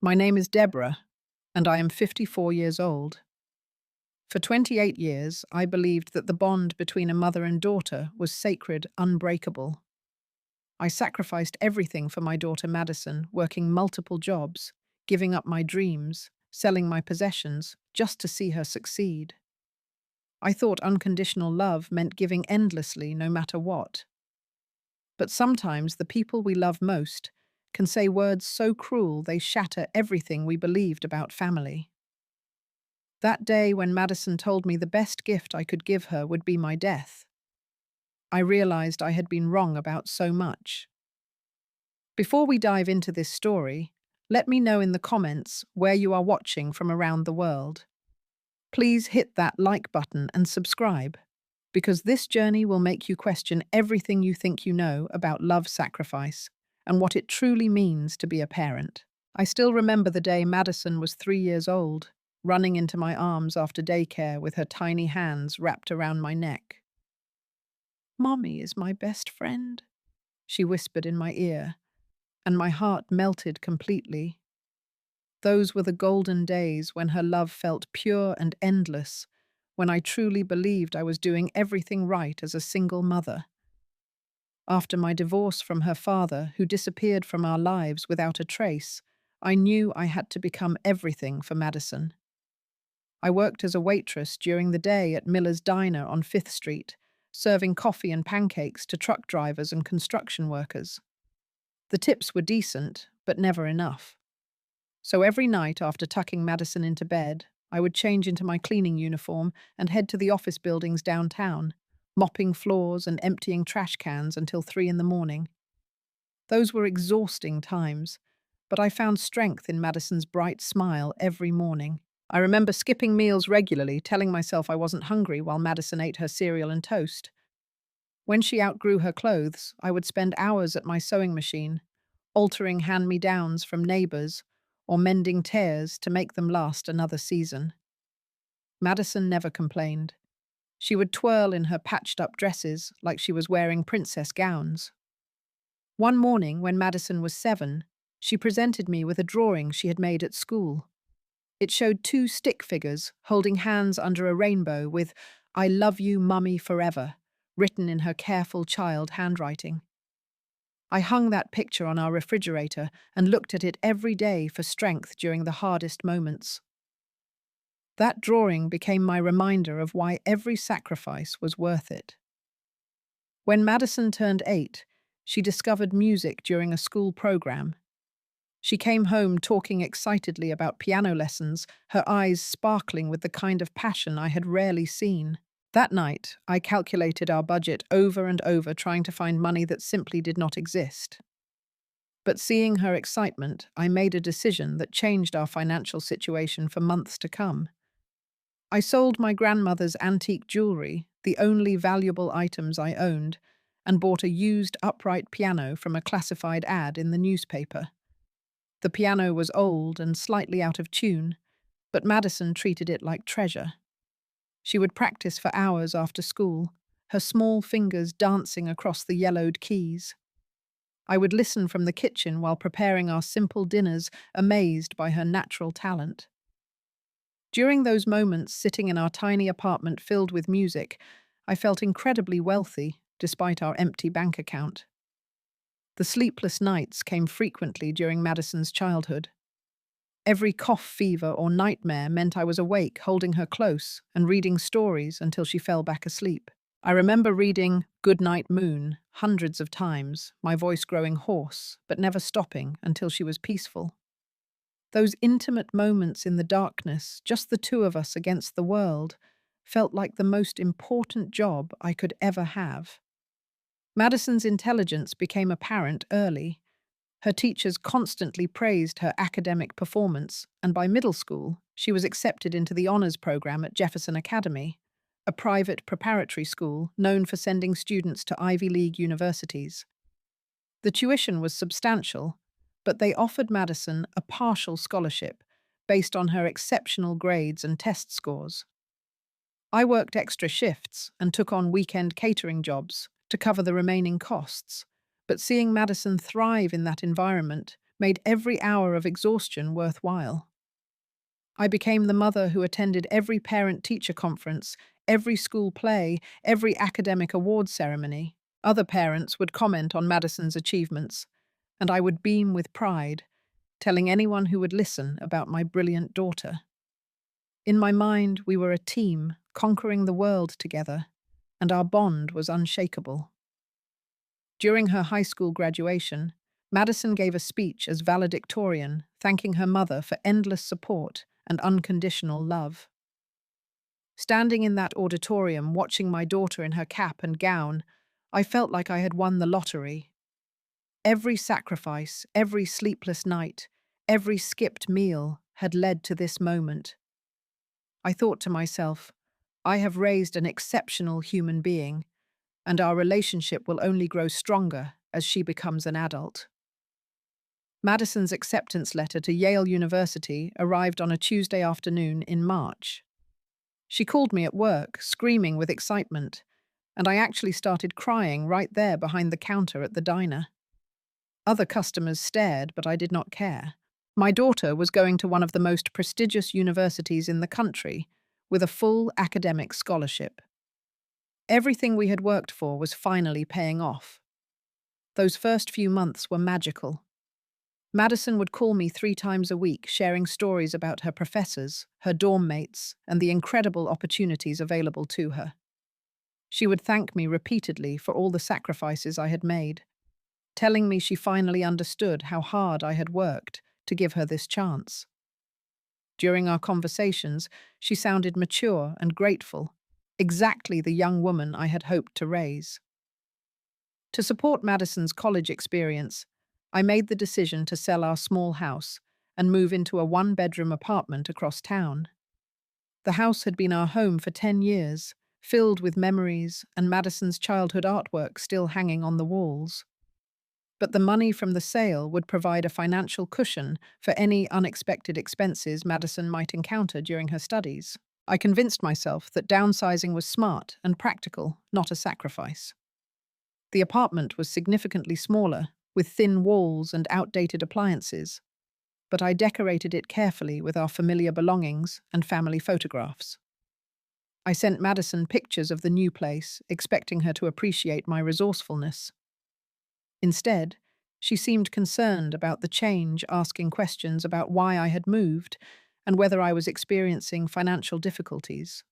My name is Deborah, and I am 54 years old. For 28 years, I believed that the bond between a mother and daughter was sacred, unbreakable. I sacrificed everything for my daughter Madison, working multiple jobs, giving up my dreams, selling my possessions, just to see her succeed. I thought unconditional love meant giving endlessly, no matter what. But sometimes the people we love most can say words so cruel they shatter everything we believed about family. That day when Madison told me the best gift I could give her would be my death, I realized I had been wrong about so much. Before we dive into this story, let me know in the comments where you are watching from around the world. Please hit that like button and subscribe, because this journey will make you question everything you think you know about love sacrifice and what it truly means to be a parent. I still remember the day Madison was 3 years old, running into my arms after daycare with her tiny hands wrapped around my neck. "Mommy is my best friend," she whispered in my ear, and my heart melted completely. Those were the golden days when her love felt pure and endless, when I truly believed I was doing everything right as a single mother. After my divorce from her father, who disappeared from our lives without a trace, I knew I had to become everything for Madison. I worked as a waitress during the day at Miller's Diner on 5th Street, serving coffee and pancakes to truck drivers and construction workers. The tips were decent, but never enough. So every night after tucking Madison into bed, I would change into my cleaning uniform and head to the office buildings downtown, mopping floors and emptying trash cans until 3 in the morning. Those were exhausting times, but I found strength in Madison's bright smile every morning. I remember skipping meals regularly, telling myself I wasn't hungry while Madison ate her cereal and toast. When she outgrew her clothes, I would spend hours at my sewing machine, altering hand-me-downs from neighbors or mending tears to make them last another season. Madison never complained. She would twirl in her patched-up dresses like she was wearing princess gowns. One morning, when Madison was 7, she presented me with a drawing she had made at school. It showed 2 stick figures holding hands under a rainbow with "I love you, Mummy, forever" written in her careful child handwriting. I hung that picture on our refrigerator and looked at it every day for strength during the hardest moments. That drawing became my reminder of why every sacrifice was worth it. When Madison turned 8, she discovered music during a school program. She came home talking excitedly about piano lessons, her eyes sparkling with the kind of passion I had rarely seen. That night, I calculated our budget over and over, trying to find money that simply did not exist. But seeing her excitement, I made a decision that changed our financial situation for months to come. I sold my grandmother's antique jewelry, the only valuable items I owned, and bought a used upright piano from a classified ad in the newspaper. The piano was old and slightly out of tune, but Madison treated it like treasure. She would practice for hours after school, her small fingers dancing across the yellowed keys. I would listen from the kitchen while preparing our simple dinners, amazed by her natural talent. During those moments sitting in our tiny apartment filled with music, I felt incredibly wealthy, despite our empty bank account. The sleepless nights came frequently during Madison's childhood. Every cough, fever, or nightmare meant I was awake, holding her close and reading stories until she fell back asleep. I remember reading "Good Night, Moon" hundreds of times, my voice growing hoarse, but never stopping until she was peaceful. Those intimate moments in the darkness, just the 2 of us against the world, felt like the most important job I could ever have. Madison's intelligence became apparent early. Her teachers constantly praised her academic performance, and by middle school, she was accepted into the honors program at Jefferson Academy, a private preparatory school known for sending students to Ivy League universities. The tuition was substantial, but they offered Madison a partial scholarship based on her exceptional grades and test scores. I worked extra shifts and took on weekend catering jobs to cover the remaining costs, but seeing Madison thrive in that environment made every hour of exhaustion worthwhile. I became the mother who attended every parent-teacher conference, every school play, every academic award ceremony. Other parents would comment on Madison's achievements, and I would beam with pride, telling anyone who would listen about my brilliant daughter. In my mind, we were a team, conquering the world together, and our bond was unshakable. During her high school graduation, Madison gave a speech as valedictorian, thanking her mother for endless support and unconditional love. Standing in that auditorium, watching my daughter in her cap and gown, I felt like I had won the lottery. Every sacrifice, every sleepless night, every skipped meal had led to this moment. I thought to myself, I have raised an exceptional human being, and our relationship will only grow stronger as she becomes an adult. Madison's acceptance letter to Yale University arrived on a Tuesday afternoon in March. She called me at work, screaming with excitement, and I actually started crying right there behind the counter at the diner. Other customers stared, but I did not care. My daughter was going to one of the most prestigious universities in the country, with a full academic scholarship. Everything we had worked for was finally paying off. Those first few months were magical. Madison would call me 3 times a week, sharing stories about her professors, her dorm mates, and the incredible opportunities available to her. She would thank me repeatedly for all the sacrifices I had made, telling me she finally understood how hard I had worked to give her this chance. During our conversations, she sounded mature and grateful, exactly the young woman I had hoped to raise. To support Madison's college experience, I made the decision to sell our small house and move into a 1-bedroom apartment across town. The house had been our home for 10 years, filled with memories and Madison's childhood artwork still hanging on the walls. But the money from the sale would provide a financial cushion for any unexpected expenses Madison might encounter during her studies. I convinced myself that downsizing was smart and practical, not a sacrifice. The apartment was significantly smaller, with thin walls and outdated appliances, but I decorated it carefully with our familiar belongings and family photographs. I sent Madison pictures of the new place, expecting her to appreciate my resourcefulness. Instead, she seemed concerned about the change, asking questions about why I had moved and whether I was experiencing financial difficulties.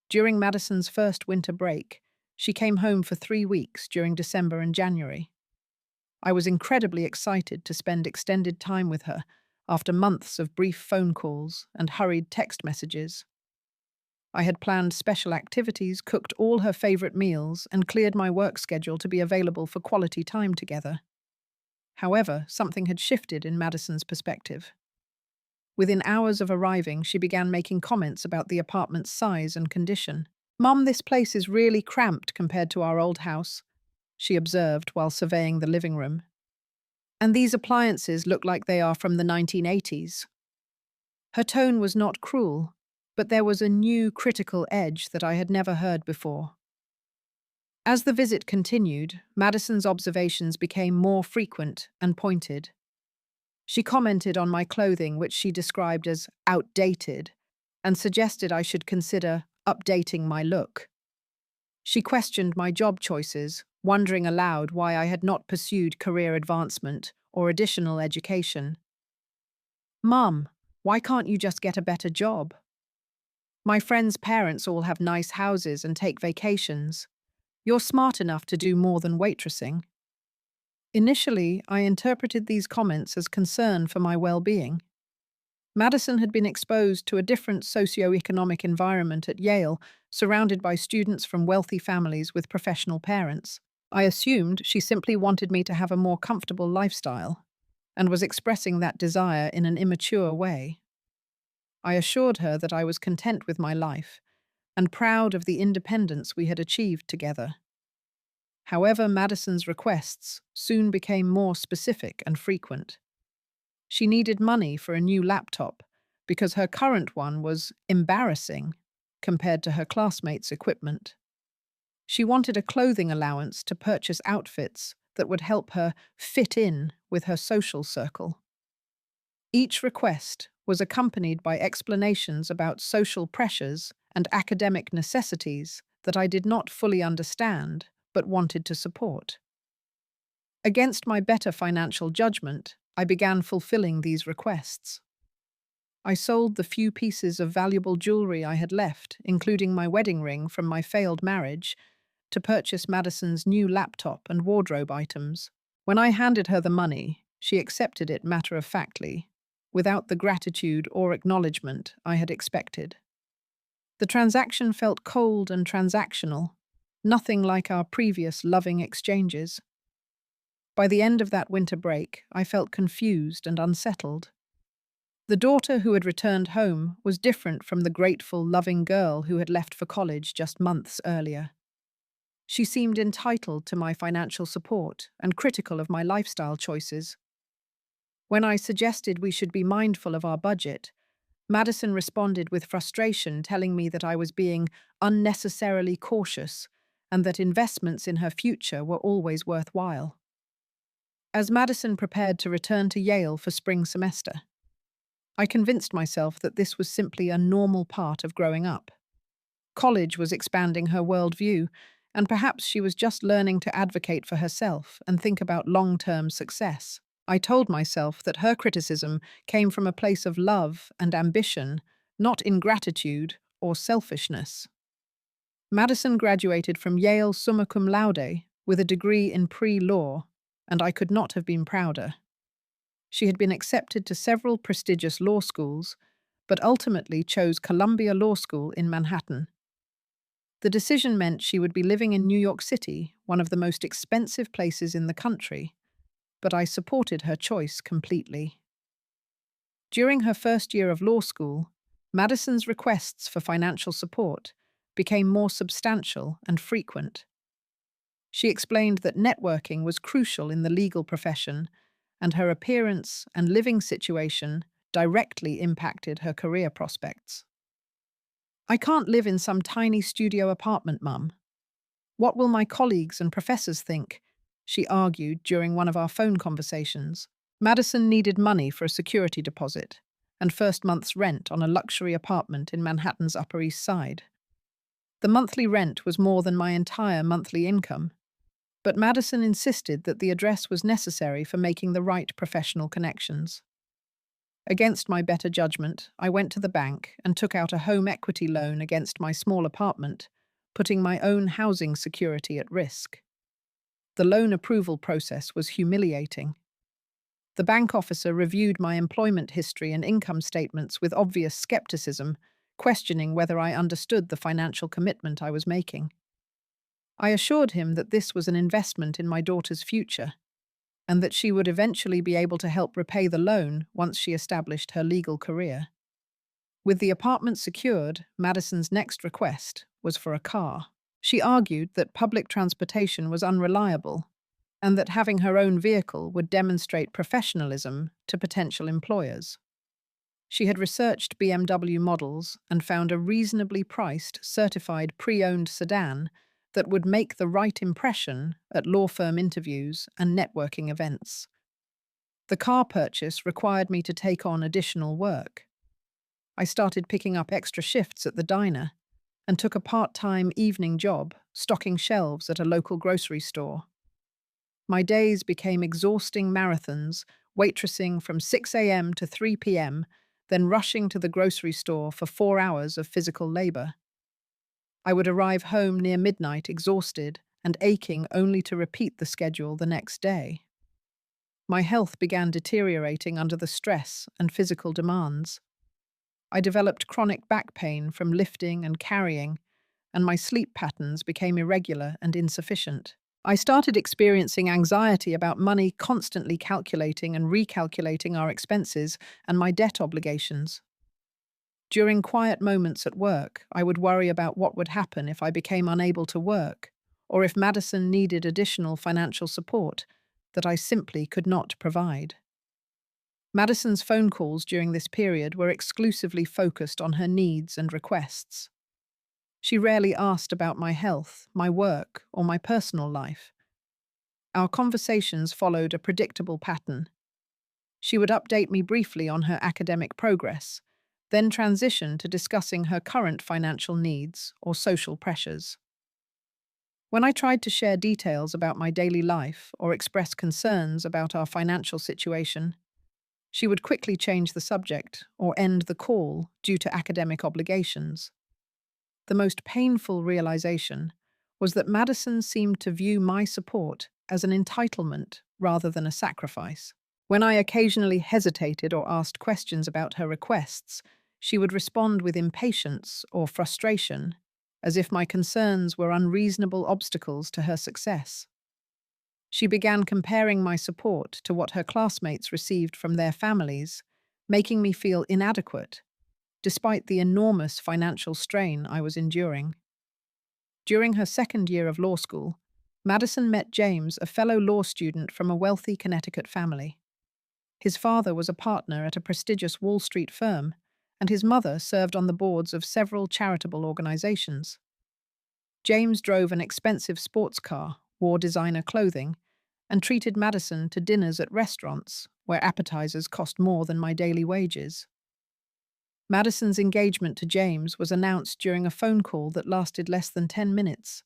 During Madison's first winter break, she came home for 3 weeks during December and January. I was incredibly excited to spend extended time with her after months of brief phone calls and hurried text messages. I had planned special activities, cooked all her favorite meals, and cleared my work schedule to be available for quality time together. However, something had shifted in Madison's perspective. Within hours of arriving, she began making comments about the apartment's size and condition. "Mum, this place is really cramped compared to our old house," she observed while surveying the living room. "And these appliances look like they are from the 1980s. Her tone was not cruel, but there was a new critical edge that I had never heard before. As the visit continued, Madison's observations became more frequent and pointed. She commented on my clothing, which she described as outdated, and suggested I should consider updating my look. She questioned my job choices, wondering aloud why I had not pursued career advancement or additional education. "Mum, why can't you just get a better job? My friends' parents all have nice houses and take vacations. You're smart enough to do more than waitressing." Initially, I interpreted these comments as concern for my well-being. Madison had been exposed to a different socioeconomic environment at Yale, surrounded by students from wealthy families with professional parents. I assumed she simply wanted me to have a more comfortable lifestyle, and was expressing that desire in an immature way. I assured her that I was content with my life and proud of the independence we had achieved together. However, Madison's requests soon became more specific and frequent. She needed money for a new laptop because her current one was embarrassing compared to her classmates' equipment. She wanted a clothing allowance to purchase outfits that would help her fit in with her social circle. Each request was accompanied by explanations about social pressures and academic necessities that I did not fully understand but wanted to support. Against my better financial judgment, I began fulfilling these requests. I sold the few pieces of valuable jewelry I had left, including my wedding ring from my failed marriage, to purchase Madison's new laptop and wardrobe items. When I handed her the money, she accepted it matter-of-factly, without the gratitude or acknowledgement I had expected. The transaction felt cold and transactional, nothing like our previous loving exchanges. By the end of that winter break, I felt confused and unsettled. The daughter who had returned home was different from the grateful, loving girl who had left for college just months earlier. She seemed entitled to my financial support and critical of my lifestyle choices. When I suggested we should be mindful of our budget, Madison responded with frustration, telling me that I was being unnecessarily cautious and that investments in her future were always worthwhile. As Madison prepared to return to Yale for spring semester, I convinced myself that this was simply a normal part of growing up. College was expanding her worldview, and perhaps she was just learning to advocate for herself and think about long-term success. I told myself that her criticism came from a place of love and ambition, not ingratitude or selfishness. Madison graduated from Yale summa cum laude with a degree in pre-law, and I could not have been prouder. She had been accepted to several prestigious law schools, but ultimately chose Columbia Law School in Manhattan. The decision meant she would be living in New York City, one of the most expensive places in the country, but I supported her choice completely. During her first year of law school, Madison's requests for financial support became more substantial and frequent. She explained that networking was crucial in the legal profession, and her appearance and living situation directly impacted her career prospects. "I can't live in some tiny studio apartment, Mum. What will my colleagues and professors think?" she argued during one of our phone conversations. Madison needed money for a security deposit and first month's rent on a luxury apartment in Manhattan's Upper East Side. The monthly rent was more than my entire monthly income, but Madison insisted that the address was necessary for making the right professional connections. Against my better judgment, I went to the bank and took out a home equity loan against my small apartment, putting my own housing security at risk. The loan approval process was humiliating. The bank officer reviewed my employment history and income statements with obvious skepticism, questioning whether I understood the financial commitment I was making. I assured him that this was an investment in my daughter's future, and that she would eventually be able to help repay the loan once she established her legal career. With the apartment secured, Madison's next request was for a car. She argued that public transportation was unreliable, and that having her own vehicle would demonstrate professionalism to potential employers. She had researched BMW models and found a reasonably priced, certified pre-owned sedan that would make the right impression at law firm interviews and networking events. The car purchase required me to take on additional work. I started picking up extra shifts at the diner and took a part-time evening job stocking shelves at a local grocery store. My days became exhausting marathons, waitressing from 6 a.m. to 3 p.m., then rushing to the grocery store for 4 hours of physical labor. I would arrive home near midnight exhausted and aching only to repeat the schedule the next day. My health began deteriorating under the stress and physical demands. I developed chronic back pain from lifting and carrying, and my sleep patterns became irregular and insufficient. I started experiencing anxiety about money, constantly calculating and recalculating our expenses and my debt obligations. During quiet moments at work, I would worry about what would happen if I became unable to work, or if Madison needed additional financial support that I simply could not provide. Madison's phone calls during this period were exclusively focused on her needs and requests. She rarely asked about my health, my work, or my personal life. Our conversations followed a predictable pattern. She would update me briefly on her academic progress, then transition to discussing her current financial needs or social pressures. When I tried to share details about my daily life or express concerns about our financial situation, she would quickly change the subject or end the call due to academic obligations. The most painful realization was that Madison seemed to view my support as an entitlement rather than a sacrifice. When I occasionally hesitated or asked questions about her requests, she would respond with impatience or frustration, as if my concerns were unreasonable obstacles to her success. She began comparing my support to what her classmates received from their families, making me feel inadequate, despite the enormous financial strain I was enduring. During her second year of law school, Madison met James, a fellow law student from a wealthy Connecticut family. His father was a partner at a prestigious Wall Street firm, and his mother served on the boards of several charitable organizations. James drove an expensive sports car, wore designer clothing, and treated Madison to dinners at restaurants where appetizers cost more than my daily wages. Madison's engagement to James was announced during a phone call that lasted less than 10 minutes.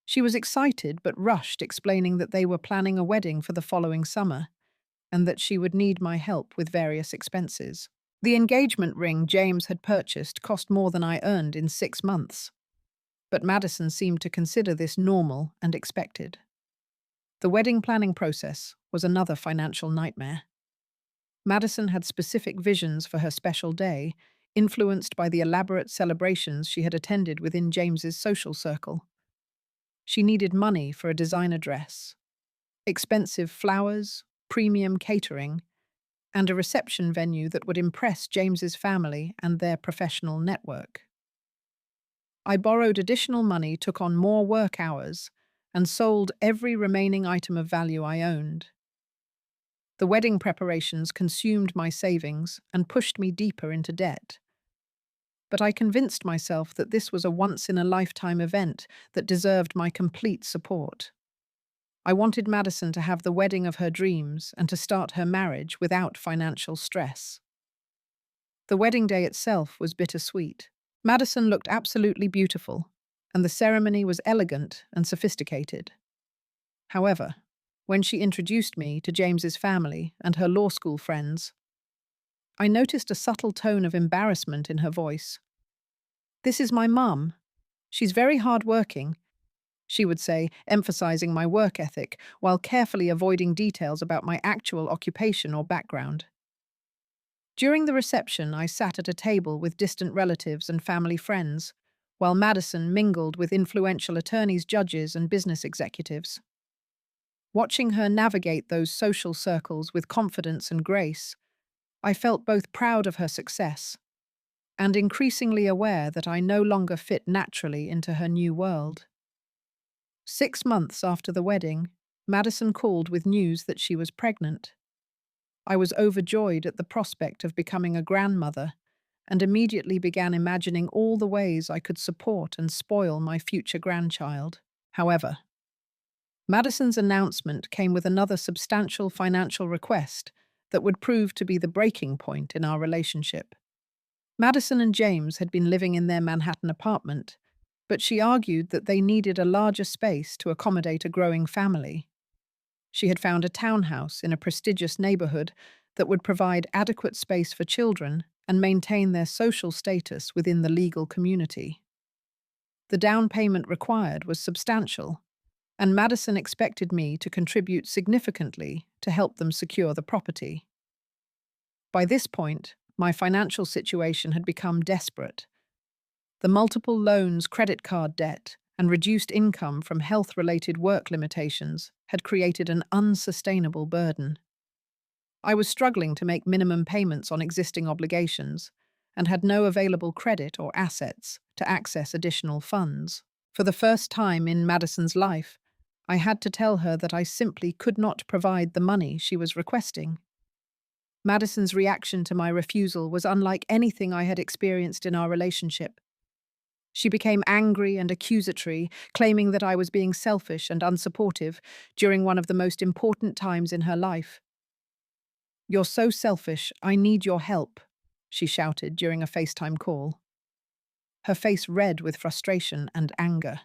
She was excited but rushed, explaining that they were planning a wedding for the following summer and that she would need my help with various expenses. The engagement ring James had purchased cost more than I earned in 6 months, but Madison seemed to consider this normal and expected. The wedding planning process was another financial nightmare. Madison had specific visions for her special day, influenced by the elaborate celebrations she had attended within James's social circle. She needed money for a designer dress, expensive flowers, premium catering, and a reception venue that would impress James's family and their professional network. I borrowed additional money, took on more work hours, and sold every remaining item of value I owned. The wedding preparations consumed my savings and pushed me deeper into debt. But I convinced myself that this was a once-in-a-lifetime event that deserved my complete support. I wanted Madison to have the wedding of her dreams and to start her marriage without financial stress. The wedding day itself was bittersweet. Madison looked absolutely beautiful, and the ceremony was elegant and sophisticated. However, when she introduced me to James's family and her law school friends, I noticed a subtle tone of embarrassment in her voice. "This is my mum. She's very hard-working," she would say, emphasizing my work ethic while carefully avoiding details about my actual occupation or background. During the reception, I sat at a table with distant relatives and family friends, while Madison mingled with influential attorneys, judges, and business executives. Watching her navigate those social circles with confidence and grace, I felt both proud of her success and increasingly aware that I no longer fit naturally into her new world. 6 months after the wedding, Madison called with news that she was pregnant. I was overjoyed at the prospect of becoming a grandmother and immediately began imagining all the ways I could support and spoil my future grandchild. However, Madison's announcement came with another substantial financial request that would prove to be the breaking point in our relationship. Madison and James had been living in their Manhattan apartment, but she argued that they needed a larger space to accommodate a growing family. She had found a townhouse in a prestigious neighborhood that would provide adequate space for children and maintain their social status within the legal community. The down payment required was substantial, and Madison expected me to contribute significantly to help them secure the property. By this point, my financial situation had become desperate. The multiple loans, credit card debt, and reduced income from health-related work limitations had created an unsustainable burden. I was struggling to make minimum payments on existing obligations and had no available credit or assets to access additional funds. For the first time in Madison's life, I had to tell her that I simply could not provide the money she was requesting. Madison's reaction to my refusal was unlike anything I had experienced in our relationship. She became angry and accusatory, claiming that I was being selfish and unsupportive during one of the most important times in her life. "You're so selfish, I need your help," she shouted during a FaceTime call, her face red with frustration and anger.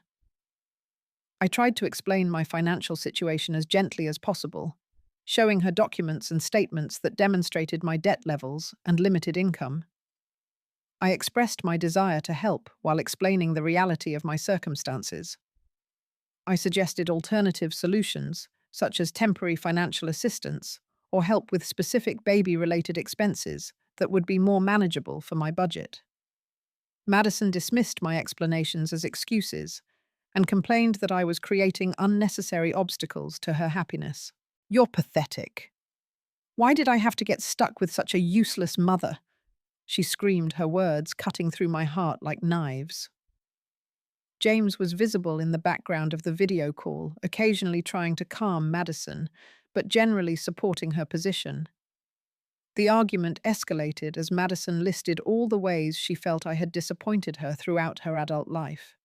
I tried to explain my financial situation as gently as possible, showing her documents and statements that demonstrated my debt levels and limited income. I expressed my desire to help while explaining the reality of my circumstances. I suggested alternative solutions, such as temporary financial assistance or help with specific baby-related expenses that would be more manageable for my budget. Madison dismissed my explanations as excuses and complained that I was creating unnecessary obstacles to her happiness. "You're pathetic. Why did I have to get stuck with such a useless mother?" she screamed, her words cutting through my heart like knives. James was visible in the background of the video call, occasionally trying to calm Madison, but generally supporting her position. The argument escalated as Madison listed all the ways she felt I had disappointed her throughout her adult life.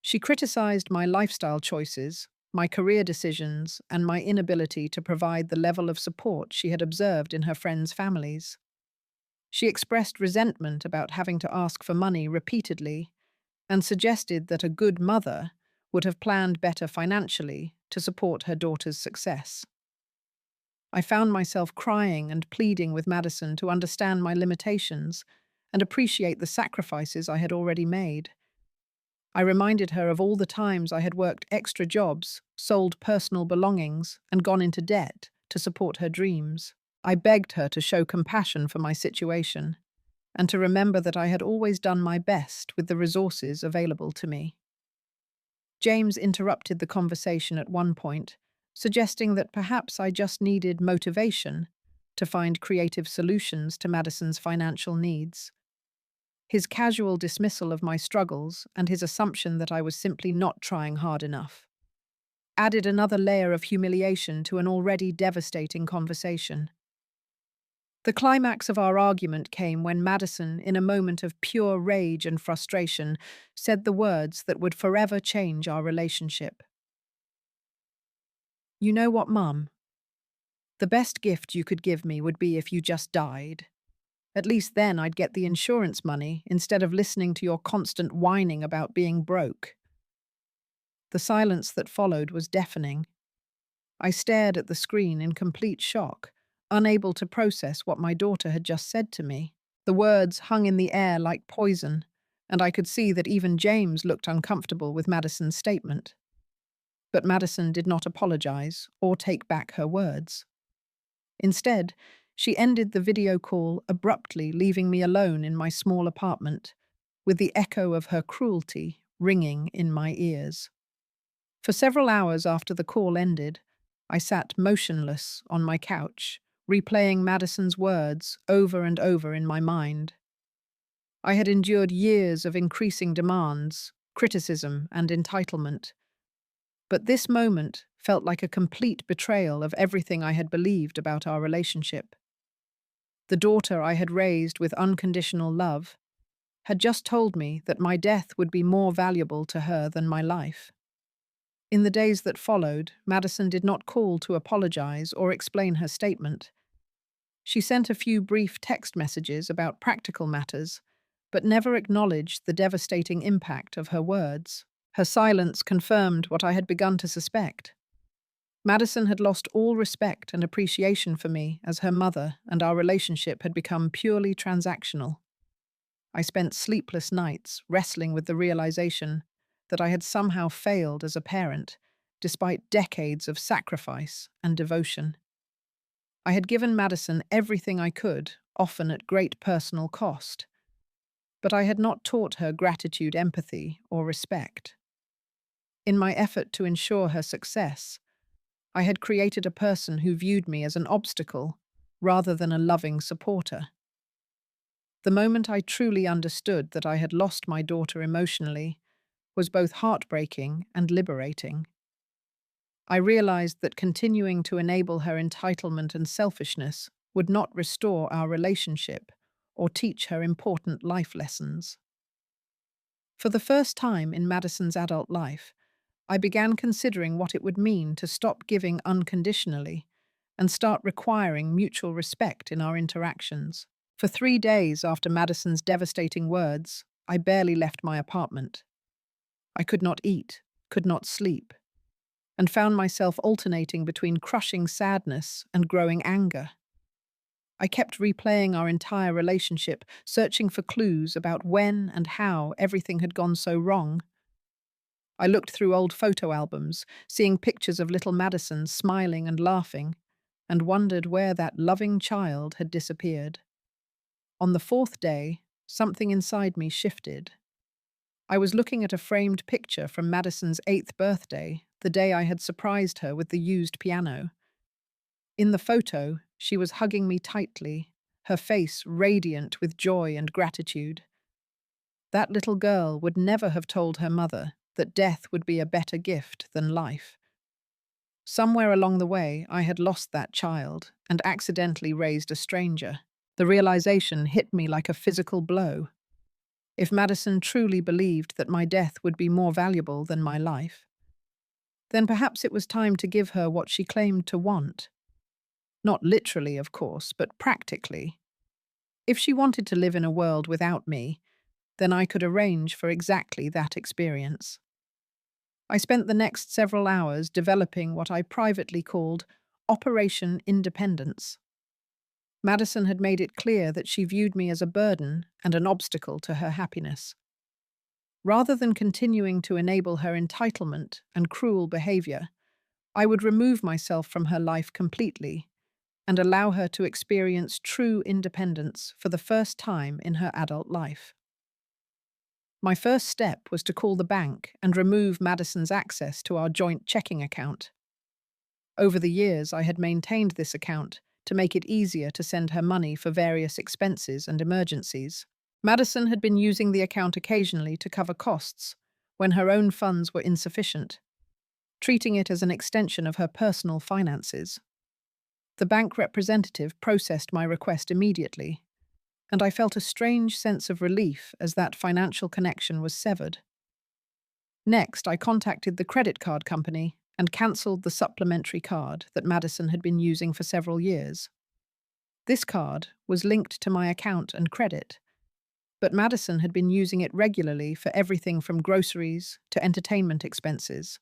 She criticized my lifestyle choices, my career decisions, and my inability to provide the level of support she had observed in her friends' families. She expressed resentment about having to ask for money repeatedly and suggested that a good mother would have planned better financially to support her daughter's success. I found myself crying and pleading with Madison to understand my limitations and appreciate the sacrifices I had already made. I reminded her of all the times I had worked extra jobs, sold personal belongings, and gone into debt to support her dreams. I begged her to show compassion for my situation and to remember that I had always done my best with the resources available to me. James interrupted the conversation at one point, suggesting that perhaps I just needed motivation to find creative solutions to Madison's financial needs. His casual dismissal of my struggles and his assumption that I was simply not trying hard enough added another layer of humiliation to an already devastating conversation. The climax of our argument came when Madison, in a moment of pure rage and frustration, said the words that would forever change our relationship. "You know what, Mum? The best gift you could give me would be if you just died. At least then I'd get the insurance money instead of listening to your constant whining about being broke." The silence that followed was deafening. I stared at the screen in complete shock, unable to process what my daughter had just said to me. The words hung in the air like poison, and I could see that even James looked uncomfortable with Madison's statement. But Madison did not apologize or take back her words. Instead, she ended the video call abruptly, leaving me alone in my small apartment, with the echo of her cruelty ringing in my ears. For several hours after the call ended, I sat motionless on my couch, replaying Madison's words over and over in my mind. I had endured years of increasing demands, criticism, and entitlement, but this moment felt like a complete betrayal of everything I had believed about our relationship. The daughter I had raised with unconditional love had just told me that my death would be more valuable to her than my life. In the days that followed, Madison did not call to apologize or explain her statement. She sent a few brief text messages about practical matters, but never acknowledged the devastating impact of her words. Her silence confirmed what I had begun to suspect. Madison had lost all respect and appreciation for me as her mother, and our relationship had become purely transactional. I spent sleepless nights wrestling with the realization that I had somehow failed as a parent, despite decades of sacrifice and devotion. I had given Madison everything I could, often at great personal cost, but I had not taught her gratitude, empathy, or respect. In my effort to ensure her success, I had created a person who viewed me as an obstacle rather than a loving supporter. The moment I truly understood that I had lost my daughter emotionally was both heartbreaking and liberating. I realized that continuing to enable her entitlement and selfishness would not restore our relationship or teach her important life lessons. For the first time in Madison's adult life, I began considering what it would mean to stop giving unconditionally and start requiring mutual respect in our interactions. For 3 days after Madison's devastating words, I barely left my apartment. I could not eat, could not sleep, and found myself alternating between crushing sadness and growing anger. I kept replaying our entire relationship, searching for clues about when and how everything had gone so wrong. I looked through old photo albums, seeing pictures of little Madison smiling and laughing, and wondered where that loving child had disappeared. On the fourth day, something inside me shifted. I was looking at a framed picture from Madison's 8th birthday, the day I had surprised her with the used piano. In the photo, she was hugging me tightly, her face radiant with joy and gratitude. That little girl would never have told her mother that death would be a better gift than life. Somewhere along the way, I had lost that child and accidentally raised a stranger. The realization hit me like a physical blow. If Madison truly believed that my death would be more valuable than my life, then perhaps it was time to give her what she claimed to want. Not literally, of course, but practically. If she wanted to live in a world without me, then I could arrange for exactly that experience. I spent the next several hours developing what I privately called Operation Independence. Madison had made it clear that she viewed me as a burden and an obstacle to her happiness. Rather than continuing to enable her entitlement and cruel behavior, I would remove myself from her life completely and allow her to experience true independence for the first time in her adult life. My first step was to call the bank and remove Madison's access to our joint checking account. Over the years, I had maintained this account to make it easier to send her money for various expenses and emergencies. Madison had been using the account occasionally to cover costs when her own funds were insufficient, treating it as an extension of her personal finances. The bank representative processed my request immediately, and I felt a strange sense of relief as that financial connection was severed. Next, I contacted the credit card company and cancelled the supplementary card that Madison had been using for several years. This card was linked to my account and credit, but Madison had been using it regularly for everything from groceries to entertainment expenses.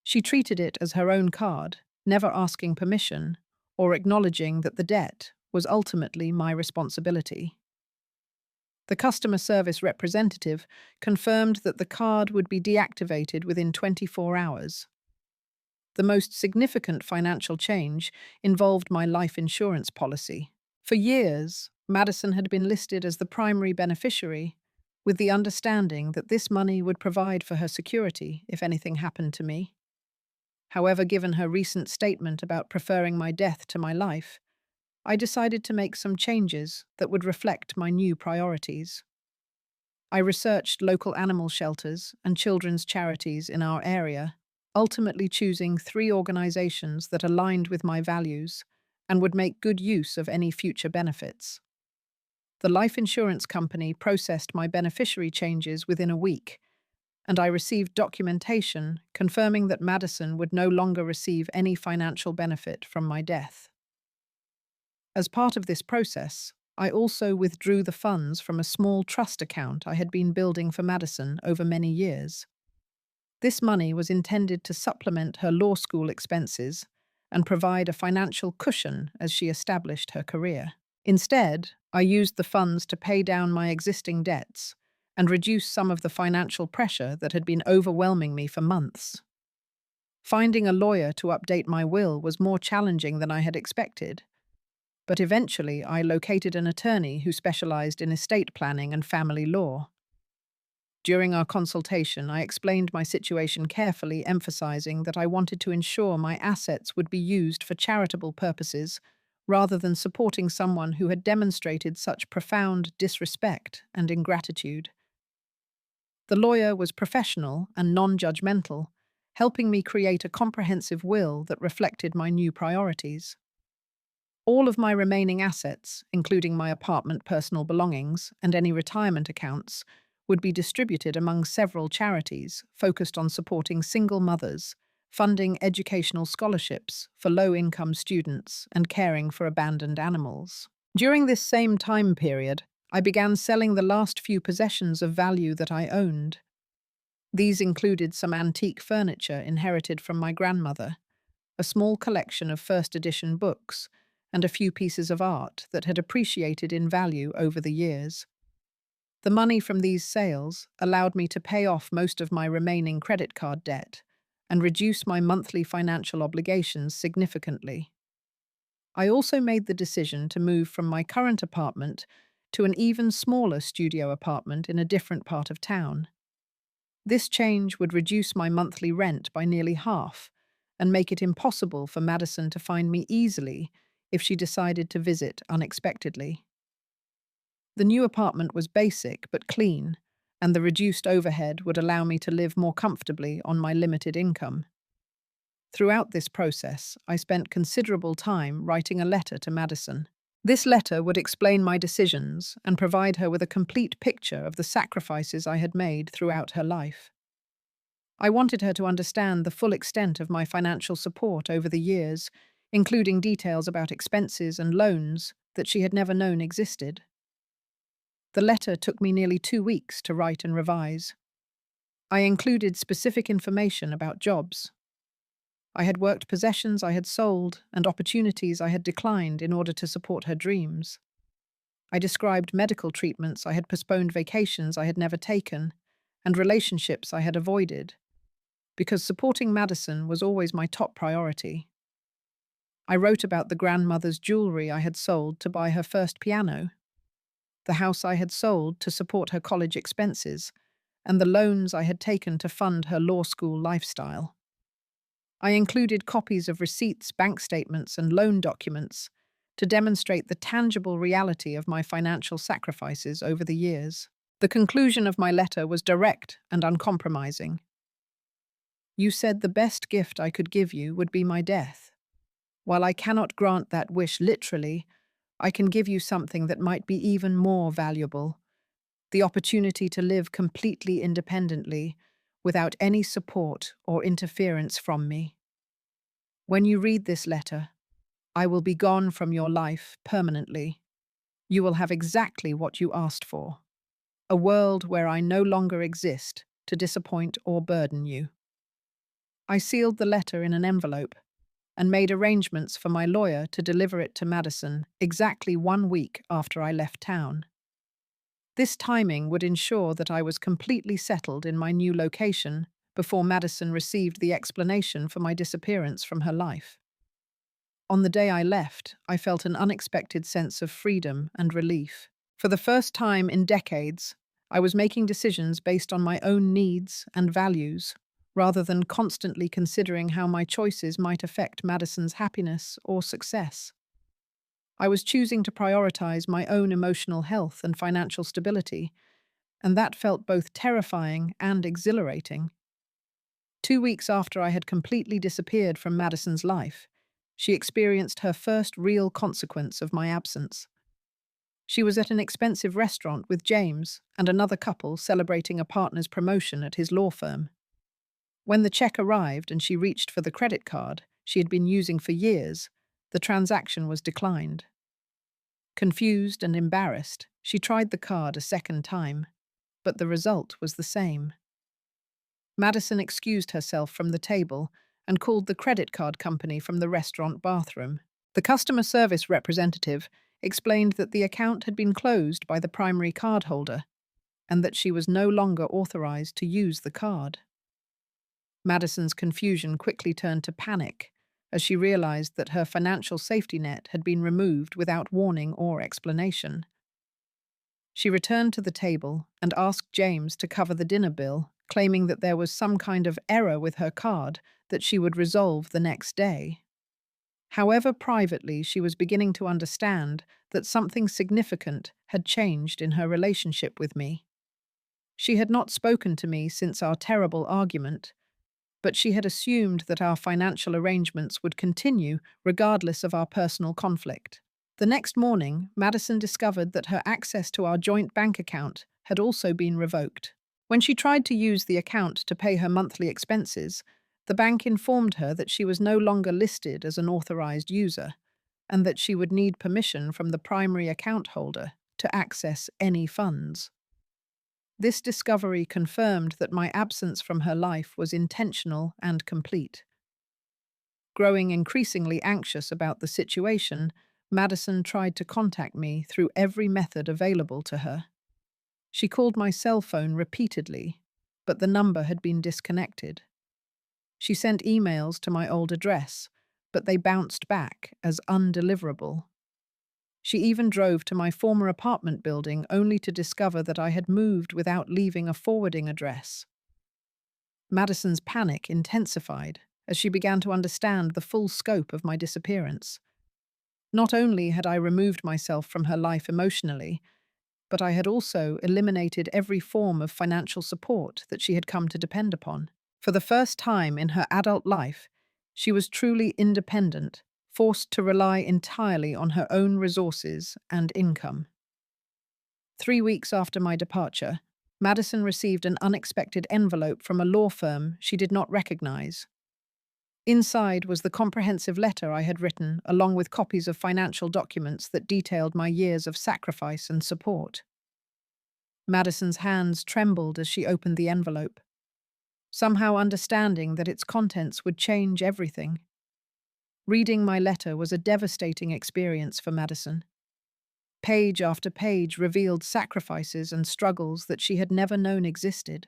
She treated it as her own card, never asking permission or acknowledging that the debt was ultimately my responsibility. The customer service representative confirmed that the card would be deactivated within 24 hours. The most significant financial change involved my life insurance policy. For years, Madison had been listed as the primary beneficiary, with the understanding that this money would provide for her security if anything happened to me. However, given her recent statement about preferring my death to my life, I decided to make some changes that would reflect my new priorities. I researched local animal shelters and children's charities in our area, ultimately choosing 3 organizations that aligned with my values and would make good use of any future benefits. The life insurance company processed my beneficiary changes within a week, and I received documentation confirming that Madison would no longer receive any financial benefit from my death. As part of this process, I also withdrew the funds from a small trust account I had been building for Madison over many years. This money was intended to supplement her law school expenses and provide a financial cushion as she established her career. Instead, I used the funds to pay down my existing debts and reduce some of the financial pressure that had been overwhelming me for months. Finding a lawyer to update my will was more challenging than I had expected, but eventually I located an attorney who specialized in estate planning and family law. During our consultation, I explained my situation carefully, emphasizing that I wanted to ensure my assets would be used for charitable purposes rather than supporting someone who had demonstrated such profound disrespect and ingratitude. The lawyer was professional and non-judgmental, helping me create a comprehensive will that reflected my new priorities. All of my remaining assets, including my apartment personal belongings and any retirement accounts, would be distributed among several charities focused on supporting single mothers, funding educational scholarships for low-income students, and caring for abandoned animals. During this same time period, I began selling the last few possessions of value that I owned. These included some antique furniture inherited from my grandmother, a small collection of first-edition books, and a few pieces of art that had appreciated in value over the years. The money from these sales allowed me to pay off most of my remaining credit card debt and reduce my monthly financial obligations significantly. I also made the decision to move from my current apartment to an even smaller studio apartment in a different part of town. This change would reduce my monthly rent by nearly half and make it impossible for Madison to find me easily if she decided to visit unexpectedly. The new apartment was basic but clean, and the reduced overhead would allow me to live more comfortably on my limited income. Throughout this process, I spent considerable time writing a letter to Madison. This letter would explain my decisions and provide her with a complete picture of the sacrifices I had made throughout her life. I wanted her to understand the full extent of my financial support over the years, including details about expenses and loans that she had never known existed. The letter took me nearly 2 weeks to write and revise. I included specific information about jobs I had worked, possessions I had sold, and opportunities I had declined in order to support her dreams. I described medical treatments I had postponed, vacations I had never taken, and relationships I had avoided, because supporting Madison was always my top priority. I wrote about the grandmother's jewelry I had sold to buy her first piano, the house I had sold to support her college expenses, and the loans I had taken to fund her law school lifestyle. I included copies of receipts, bank statements, and loan documents to demonstrate the tangible reality of my financial sacrifices over the years. The conclusion of my letter was direct and uncompromising. You said the best gift I could give you would be my death. While I cannot grant that wish literally, I can give you something that might be even more valuable: the opportunity to live completely independently, without any support or interference from me. When you read this letter, I will be gone from your life permanently. You will have exactly what you asked for: a world where I no longer exist to disappoint or burden you. I sealed the letter in an envelope and made arrangements for my lawyer to deliver it to Madison exactly 1 week after I left town. This timing would ensure that I was completely settled in my new location before Madison received the explanation for my disappearance from her life. On the day I left, I felt an unexpected sense of freedom and relief. For the first time in decades, I was making decisions based on my own needs and values, rather than constantly considering how my choices might affect Madison's happiness or success. I was choosing to prioritize my own emotional health and financial stability, and that felt both terrifying and exhilarating. 2 weeks after I had completely disappeared from Madison's life, she experienced her first real consequence of my absence. She was at an expensive restaurant with James and another couple celebrating a partner's promotion at his law firm. When the check arrived and she reached for the credit card she had been using for years, the transaction was declined. Confused and embarrassed, she tried the card a second time, but the result was the same. Madison excused herself from the table and called the credit card company from the restaurant bathroom. The customer service representative explained that the account had been closed by the primary cardholder and that she was no longer authorized to use the card. Madison's confusion quickly turned to panic as she realized that her financial safety net had been removed without warning or explanation. She returned to the table and asked James to cover the dinner bill, claiming that there was some kind of error with her card that she would resolve the next day. However, privately, she was beginning to understand that something significant had changed in her relationship with me. She had not spoken to me since our terrible argument, but she had assumed that our financial arrangements would continue regardless of our personal conflict. The next morning, Madison discovered that her access to our joint bank account had also been revoked. When she tried to use the account to pay her monthly expenses, the bank informed her that she was no longer listed as an authorized user and that she would need permission from the primary account holder to access any funds. This discovery confirmed that my absence from her life was intentional and complete. Growing increasingly anxious about the situation, Madison tried to contact me through every method available to her. She called my cell phone repeatedly, but the number had been disconnected. She sent emails to my old address, but they bounced back as undeliverable. She even drove to my former apartment building only to discover that I had moved without leaving a forwarding address. Madison's panic intensified as she began to understand the full scope of my disappearance. Not only had I removed myself from her life emotionally, but I had also eliminated every form of financial support that she had come to depend upon. For the first time in her adult life, she was truly independent, forced to rely entirely on her own resources and income. 3 weeks after my departure, Madison received an unexpected envelope from a law firm she did not recognize. Inside was the comprehensive letter I had written, along with copies of financial documents that detailed my years of sacrifice and support. Madison's hands trembled as she opened the envelope, somehow understanding that its contents would change everything. Reading my letter was a devastating experience for Madison. Page after page revealed sacrifices and struggles that she had never known existed.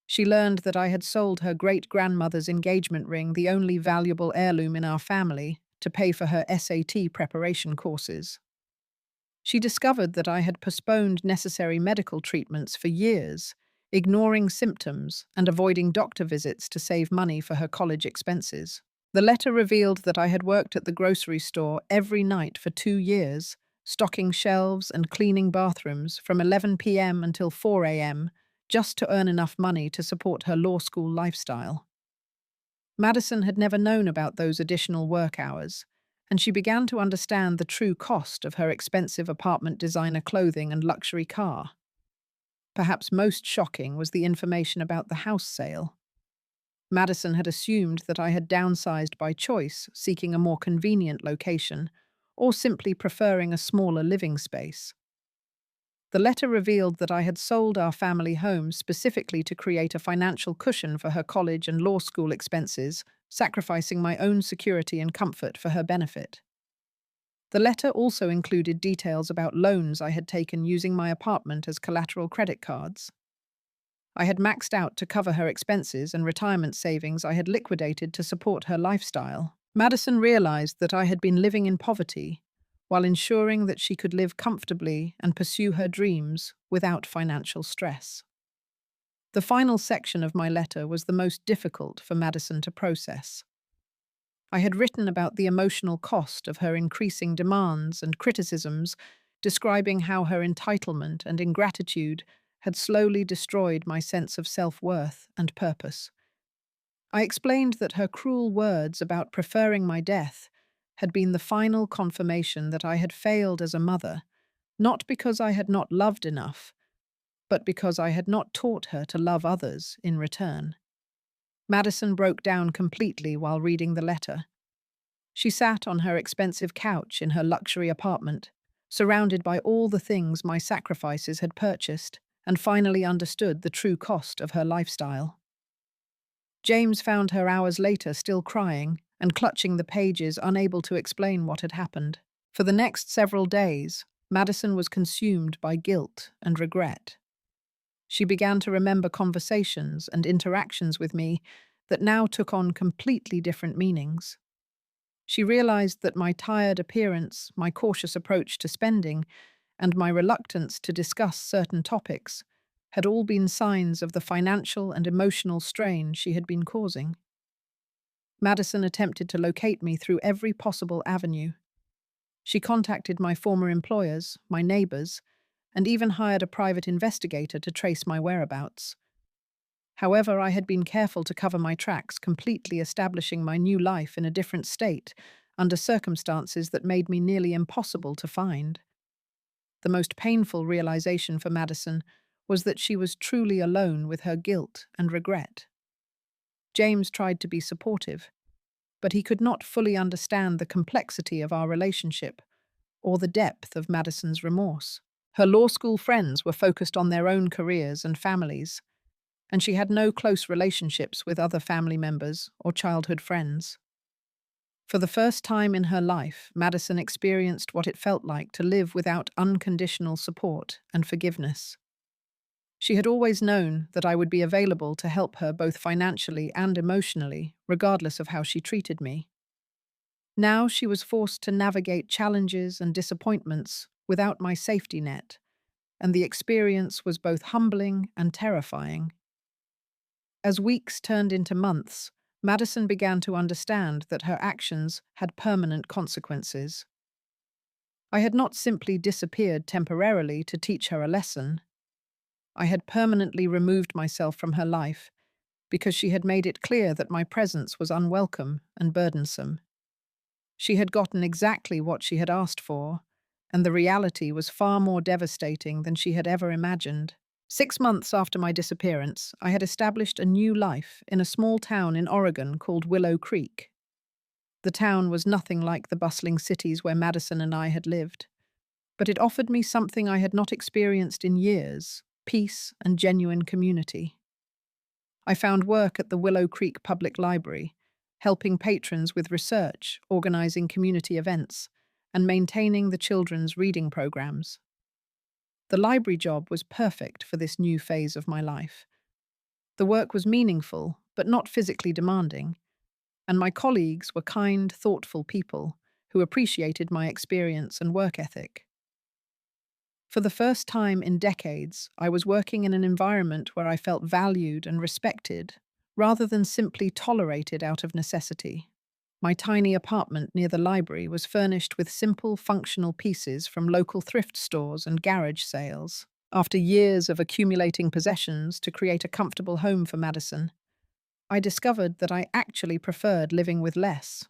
She learned that I had sold her great-grandmother's engagement ring, the only valuable heirloom in our family, to pay for her SAT preparation courses. She discovered that I had postponed necessary medical treatments for years, ignoring symptoms and avoiding doctor visits to save money for her college expenses. The letter revealed that I had worked at the grocery store every night for 2 years, stocking shelves and cleaning bathrooms from 11 p.m. until 4 a.m., just to earn enough money to support her law school lifestyle. Madison had never known about those additional work hours, and she began to understand the true cost of her expensive apartment designer clothing and luxury car. Perhaps most shocking was the information about the house sale. Madison had assumed that I had downsized by choice, seeking a more convenient location, or simply preferring a smaller living space. The letter revealed that I had sold our family home specifically to create a financial cushion for her college and law school expenses, sacrificing my own security and comfort for her benefit. The letter also included details about loans I had taken using my apartment as collateral credit cards. I had maxed out to cover her expenses, and retirement savings I had liquidated to support her lifestyle. Madison realized that I had been living in poverty while ensuring that she could live comfortably and pursue her dreams without financial stress. The final section of my letter was the most difficult for Madison to process. I had written about the emotional cost of her increasing demands and criticisms, describing how her entitlement and ingratitude had slowly destroyed my sense of self-worth and purpose. I explained that her cruel words about preferring my death had been the final confirmation that I had failed as a mother, not because I had not loved enough, but because I had not taught her to love others in return. Madison broke down completely while reading the letter. She sat on her expensive couch in her luxury apartment, surrounded by all the things my sacrifices had purchased, and finally understood the true cost of her lifestyle. James found her hours later still crying and clutching the pages, unable to explain what had happened. For the next several days, Madison was consumed by guilt and regret. She began to remember conversations and interactions with me that now took on completely different meanings. She realized that my tired appearance, my cautious approach to spending, and my reluctance to discuss certain topics had all been signs of the financial and emotional strain she had been causing. Madison attempted to locate me through every possible avenue. She contacted my former employers, my neighbors, and even hired a private investigator to trace my whereabouts. However, I had been careful to cover my tracks, completely establishing my new life in a different state, under circumstances that made me nearly impossible to find. The most painful realization for Madison was that she was truly alone with her guilt and regret. James tried to be supportive, but he could not fully understand the complexity of our relationship or the depth of Madison's remorse. Her law school friends were focused on their own careers and families, and she had no close relationships with other family members or childhood friends. For the first time in her life, Madison experienced what it felt like to live without unconditional support and forgiveness. She had always known that I would be available to help her both financially and emotionally, regardless of how she treated me. Now she was forced to navigate challenges and disappointments without my safety net, and the experience was both humbling and terrifying. As weeks turned into months, Madison began to understand that her actions had permanent consequences. I had not simply disappeared temporarily to teach her a lesson. I had permanently removed myself from her life because she had made it clear that my presence was unwelcome and burdensome. She had gotten exactly what she had asked for, and the reality was far more devastating than she had ever imagined. 6 months after my disappearance, I had established a new life in a small town in Oregon called Willow Creek. The town was nothing like the bustling cities where Madison and I had lived, but it offered me something I had not experienced in years: peace and genuine community. I found work at the Willow Creek Public Library, helping patrons with research, organizing community events, and maintaining the children's reading programs. The library job was perfect for this new phase of my life. The work was meaningful, but not physically demanding, and my colleagues were kind, thoughtful people who appreciated my experience and work ethic. For the first time in decades, I was working in an environment where I felt valued and respected, rather than simply tolerated out of necessity. My tiny apartment near the library was furnished with simple, functional pieces from local thrift stores and garage sales. After years of accumulating possessions to create a comfortable home for Madison, I discovered that I actually preferred living with less.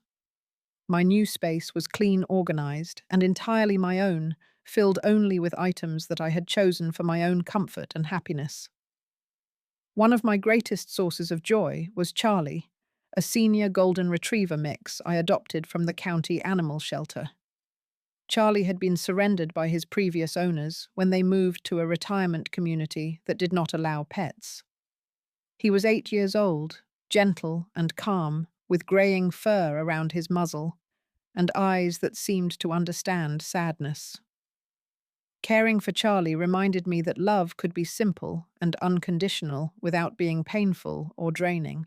My new space was clean, organized, and entirely my own, filled only with items that I had chosen for my own comfort and happiness. One of my greatest sources of joy was Charlie, a senior golden retriever mix I adopted from the county animal shelter. Charlie had been surrendered by his previous owners when they moved to a retirement community that did not allow pets. He was 8 years old, gentle and calm, with graying fur around his muzzle and eyes that seemed to understand sadness. Caring for Charlie reminded me that love could be simple and unconditional without being painful or draining.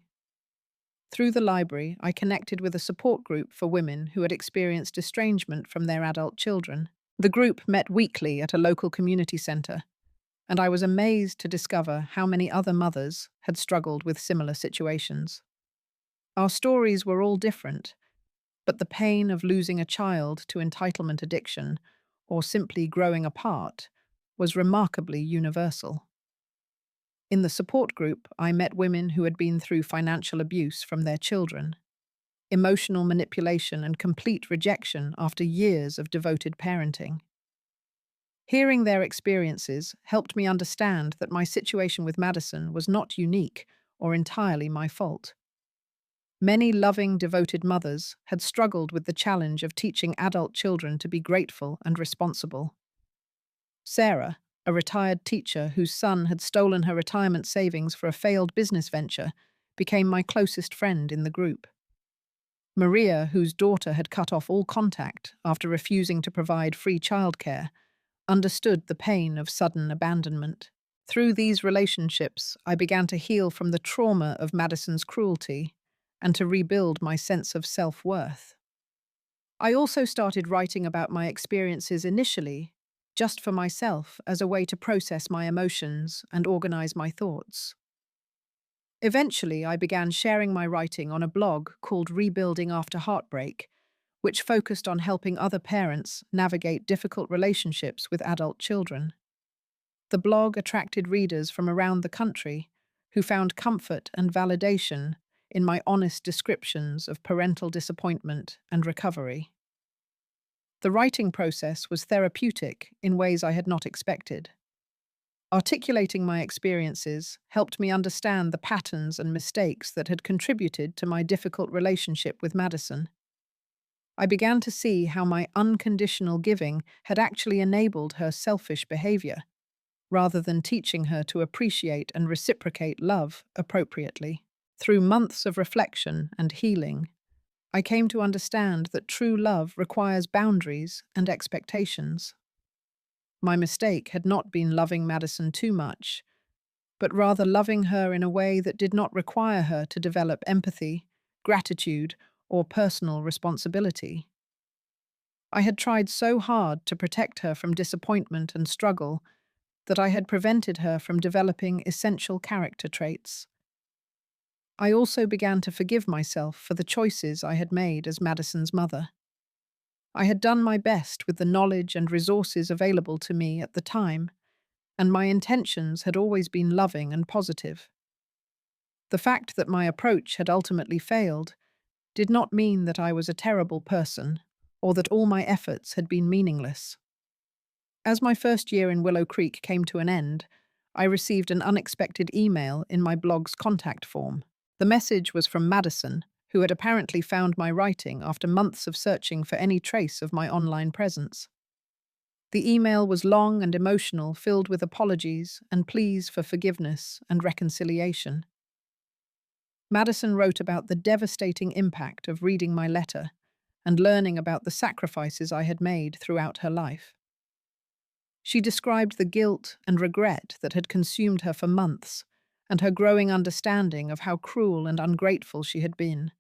Through the library, I connected with a support group for women who had experienced estrangement from their adult children. The group met weekly at a local community center, and I was amazed to discover how many other mothers had struggled with similar situations. Our stories were all different, but the pain of losing a child to entitlement addiction, or simply growing apart, was remarkably universal. In the support group, I met women who had been through financial abuse from their children, emotional manipulation, and complete rejection after years of devoted parenting. Hearing their experiences helped me understand that my situation with Madison was not unique or entirely my fault. Many loving, devoted mothers had struggled with the challenge of teaching adult children to be grateful and responsible. Sarah, a retired teacher whose son had stolen her retirement savings for a failed business venture, became my closest friend in the group. Maria, whose daughter had cut off all contact after refusing to provide free childcare, understood the pain of sudden abandonment. Through these relationships, I began to heal from the trauma of Madison's cruelty and to rebuild my sense of self-worth. I also started writing about my experiences initially, just for myself, as a way to process my emotions and organize my thoughts. Eventually, I began sharing my writing on a blog called Rebuilding After Heartbreak, which focused on helping other parents navigate difficult relationships with adult children. The blog attracted readers from around the country who found comfort and validation in my honest descriptions of parental disappointment and recovery. The writing process was therapeutic in ways I had not expected. Articulating my experiences helped me understand the patterns and mistakes that had contributed to my difficult relationship with Madison. I began to see how my unconditional giving had actually enabled her selfish behavior, rather than teaching her to appreciate and reciprocate love appropriately. Through months of reflection and healing, I came to understand that true love requires boundaries and expectations. My mistake had not been loving Madison too much, but rather loving her in a way that did not require her to develop empathy, gratitude, or personal responsibility. I had tried so hard to protect her from disappointment and struggle that I had prevented her from developing essential character traits. I also began to forgive myself for the choices I had made as Madison's mother. I had done my best with the knowledge and resources available to me at the time, and my intentions had always been loving and positive. The fact that my approach had ultimately failed did not mean that I was a terrible person or that all my efforts had been meaningless. As my first year in Willow Creek came to an end, I received an unexpected email in my blog's contact form. The message was from Madison, who had apparently found my writing after months of searching for any trace of my online presence. The email was long and emotional, filled with apologies and pleas for forgiveness and reconciliation. Madison wrote about the devastating impact of reading my letter and learning about the sacrifices I had made throughout her life. She described the guilt and regret that had consumed her for months and her growing understanding of how cruel and ungrateful she had been.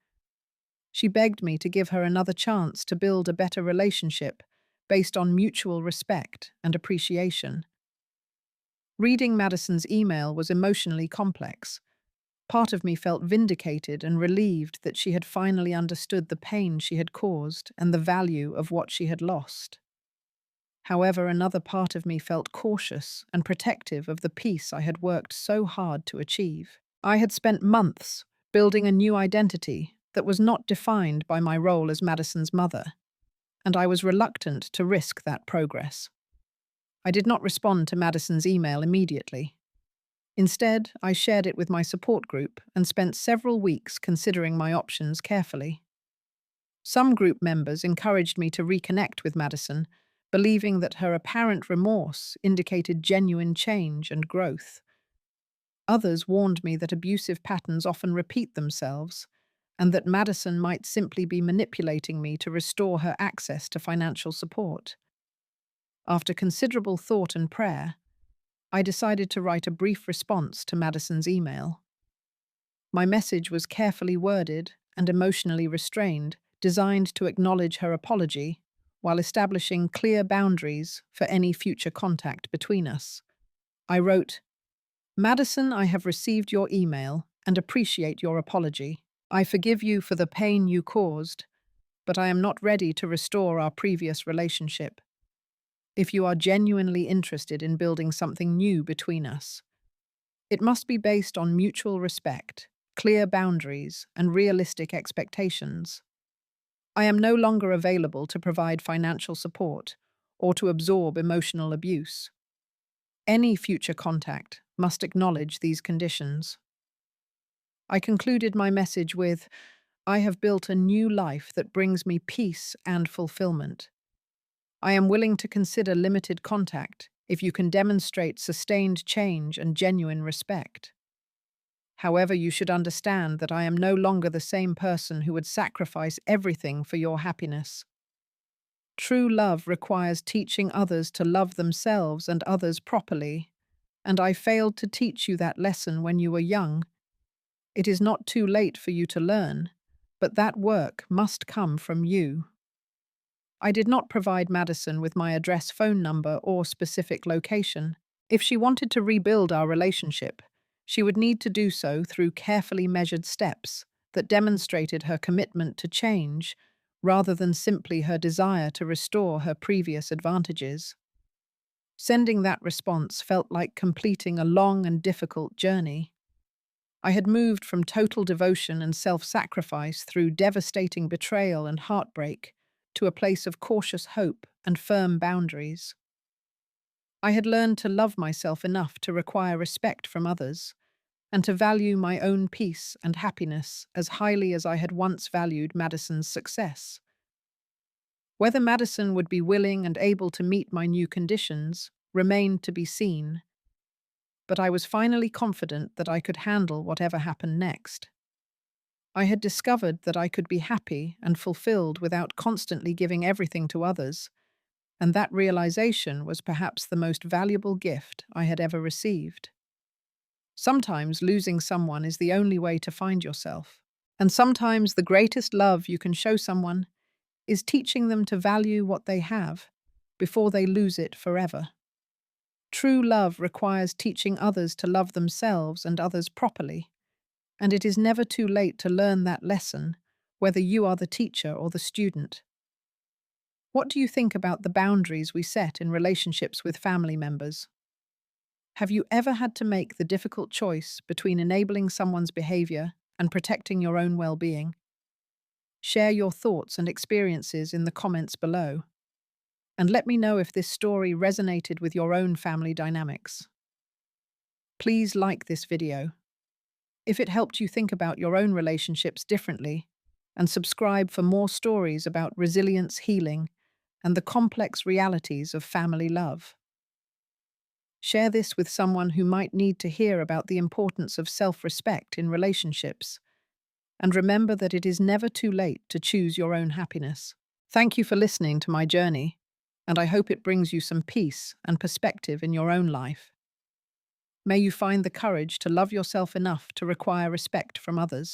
She begged me to give her another chance to build a better relationship based on mutual respect and appreciation. Reading Madison's email was emotionally complex. Part of me felt vindicated and relieved that she had finally understood the pain she had caused and the value of what she had lost. However, another part of me felt cautious and protective of the peace I had worked so hard to achieve. I had spent months building a new identity that was not defined by my role as Madison's mother, and I was reluctant to risk that progress. I did not respond to Madison's email immediately. Instead, I shared it with my support group and spent several weeks considering my options carefully. Some group members encouraged me to reconnect with Madison, believing that her apparent remorse indicated genuine change and growth. Others warned me that abusive patterns often repeat themselves, and that Madison might simply be manipulating me to restore her access to financial support. After considerable thought and prayer, I decided to write a brief response to Madison's email. My message was carefully worded and emotionally restrained, designed to acknowledge her apology while establishing clear boundaries for any future contact between us. I wrote, "Madison, I have received your email and appreciate your apology. I forgive you for the pain you caused, but I am not ready to restore our previous relationship. If you are genuinely interested in building something new between us, it must be based on mutual respect, clear boundaries, and realistic expectations. I am no longer available to provide financial support or to absorb emotional abuse. Any future contact must acknowledge these conditions." I concluded my message with, "I have built a new life that brings me peace and fulfillment. I am willing to consider limited contact if you can demonstrate sustained change and genuine respect. However, you should understand that I am no longer the same person who would sacrifice everything for your happiness. True love requires teaching others to love themselves and others properly, and I failed to teach you that lesson when you were young. It is not too late for you to learn, but that work must come from you." I did not provide Madison with my address, phone number, or specific location. If she wanted to rebuild our relationship, she would need to do so through carefully measured steps that demonstrated her commitment to change rather than simply her desire to restore her previous advantages. Sending that response felt like completing a long and difficult journey. I had moved from total devotion and self-sacrifice through devastating betrayal and heartbreak to a place of cautious hope and firm boundaries. I had learned to love myself enough to require respect from others, and to value my own peace and happiness as highly as I had once valued Madison's success. Whether Madison would be willing and able to meet my new conditions remained to be seen, but I was finally confident that I could handle whatever happened next. I had discovered that I could be happy and fulfilled without constantly giving everything to others, and that realization was perhaps the most valuable gift I had ever received. Sometimes losing someone is the only way to find yourself, and sometimes the greatest love you can show someone is teaching them to value what they have before they lose it forever. True love requires teaching others to love themselves and others properly, and it is never too late to learn that lesson, whether you are the teacher or the student. What do you think about the boundaries we set in relationships with family members? Have you ever had to make the difficult choice between enabling someone's behavior and protecting your own well-being? Share your thoughts and experiences in the comments below, and let me know if this story resonated with your own family dynamics. Please like this video if it helped you think about your own relationships differently, and subscribe for more stories about resilience, healing, and the complex realities of family love. Share this with someone who might need to hear about the importance of self-respect in relationships, and remember that it is never too late to choose your own happiness. Thank you for listening to my journey, and I hope it brings you some peace and perspective in your own life. May you find the courage to love yourself enough to require respect from others.